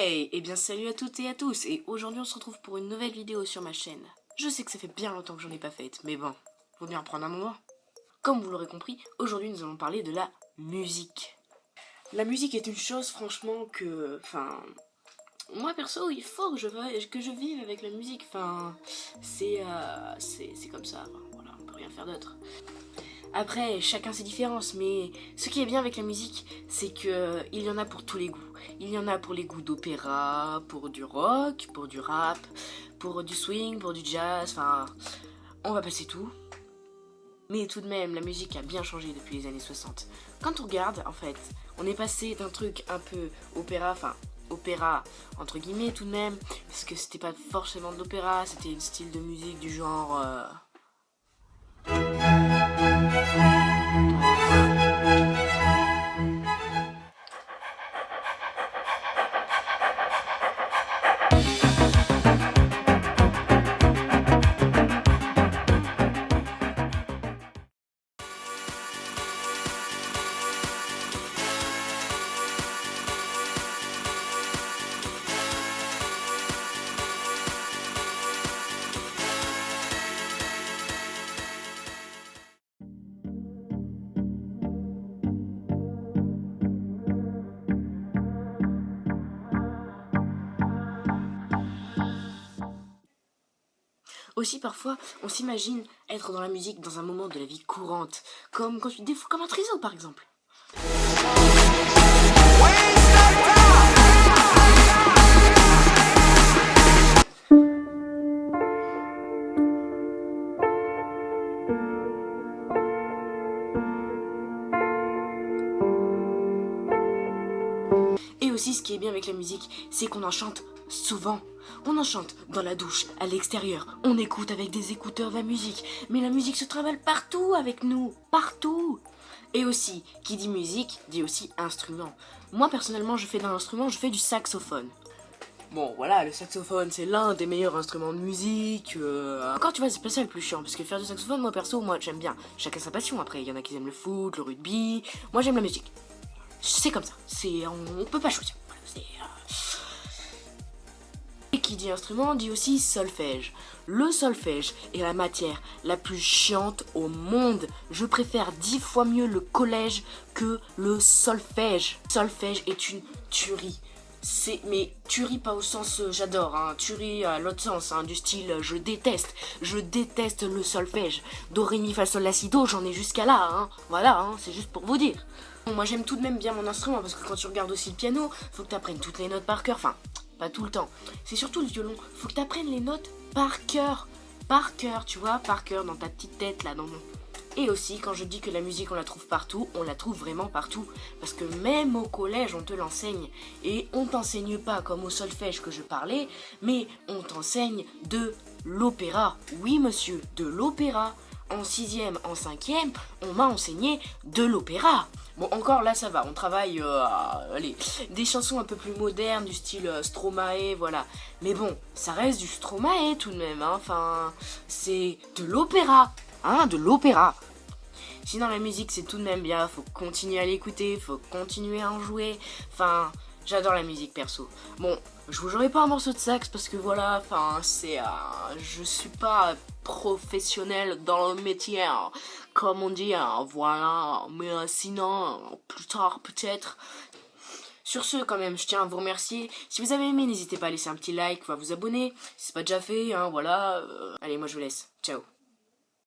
Hey, et bien salut à toutes et à tous, et aujourd'hui on se retrouve pour une nouvelle vidéo sur ma chaîne. Je sais que ça fait bien longtemps que j'en ai pas faite, mais bon, faut bien prendre un moment. Comme vous l'aurez compris, aujourd'hui nous allons parler de la musique. La musique est une chose franchement que, moi perso il faut que je vive avec la musique, c'est comme ça, voilà, on peut rien faire d'autre. Après, chacun ses différences, mais ce qui est bien avec la musique, c'est que il y en a pour tous les goûts. Il y en a pour les goûts d'opéra, pour du rock, pour du rap, pour du swing, pour du jazz, on va passer tout. Mais tout de même, la musique a bien changé depuis les années 60. Quand on regarde, en fait, on est passé d'un truc un peu opéra entre guillemets tout de même, parce que c'était pas forcément de l'opéra, c'était un style de musique du genre... Aussi, parfois, on s'imagine être dans la musique dans un moment de la vie courante, comme quand tu comme un trésor par exemple. Et aussi, ce qui est bien avec la musique, c'est qu'on en chante souvent. On en chante dans la douche, à l'extérieur. On écoute avec des écouteurs de la musique. Mais la musique se travaille partout avec nous. Partout. Et aussi, qui dit musique, dit aussi instrument. Moi, personnellement, je fais d'un instrument, je fais du saxophone. Bon, voilà, le saxophone, c'est l'un des meilleurs instruments de musique. Encore, tu vois, c'est pas ça le plus chiant, parce que faire du saxophone, moi, perso, moi, j'aime bien. Chacun sa passion, après. Il y en a qui aiment le foot, le rugby. Moi, j'aime la musique. C'est comme ça. On peut pas choisir. Voilà, Et qui dit instrument dit aussi solfège. Le solfège est la matière la plus chiante au monde. Je préfère 10 fois mieux le collège que le solfège. Solfège est une tuerie. Mais tuerie pas au sens j'adore, hein, tuerie à l'autre sens, hein, du style je déteste le solfège. Do, ré, mi, fa, sol, la, si, do, j'en ai jusqu'à là, hein, voilà, hein, c'est juste pour vous dire. Bon, moi j'aime tout de même bien mon instrument parce que quand tu regardes aussi le piano, faut que tu apprennes toutes les notes par cœur, pas tout le temps. C'est surtout le violon, faut que tu apprennes les notes par cœur, tu vois, par cœur dans ta petite tête là, dans mon... Et aussi, quand je dis que la musique on la trouve partout, on la trouve vraiment partout. Parce que même au collège, on te l'enseigne. Et on t'enseigne pas comme au solfège que je parlais, mais on t'enseigne de l'opéra. Oui monsieur, de l'opéra. En 6e, en 5e, on m'a enseigné de l'opéra. Bon, encore là, ça va, on travaille, allez, des chansons un peu plus modernes, du style Stromae, voilà. Mais bon, ça reste du Stromae tout de même, hein, c'est de l'opéra. Hein, de l'opéra. Sinon la musique c'est tout de même bien, faut continuer à l'écouter, faut continuer à en jouer, j'adore la musique perso. Bon, je vous jouerai pas un morceau de sax parce que voilà, je suis pas professionnel dans le métier, hein, comme on dit, hein, voilà, mais sinon, plus tard peut-être. Sur ce, quand même, je tiens à vous remercier. Si vous avez aimé, n'hésitez pas à laisser un petit like, à vous abonner, si c'est pas déjà fait, hein, voilà. Allez, moi je vous laisse, ciao.